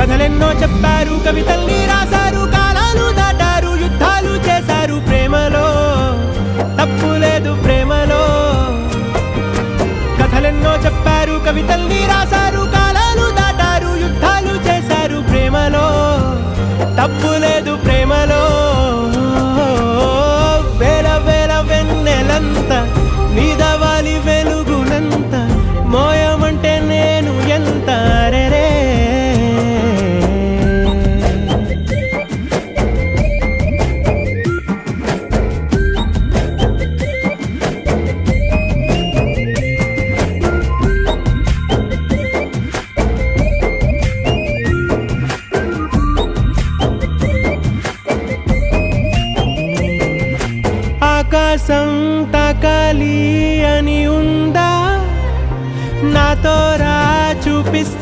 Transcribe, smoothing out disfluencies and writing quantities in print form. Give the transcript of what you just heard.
కథలెన్నో చెప్పారు, కవితల్ని రాశారు, కాలాలు దాటారు, యుద్ధాలు చేశారు. ప్రేమలో తప్పు లేదు, ప్రేమలో. కథలెన్నో చెప్పారు, కవితల్ని రాశారు, కాలాలు దాటారు, యుద్ధాలు చేశారు. ప్రేమలో తప్పు లేదు, ప్రేమలో. వేల వేల వెన్నెలంత నీదవాలి వెలుగునంత, మోయమంటే నేను ఎంత రే. ఆకాశం తాకాలి అని ఉందా, నాతో రా చూపిస్తా.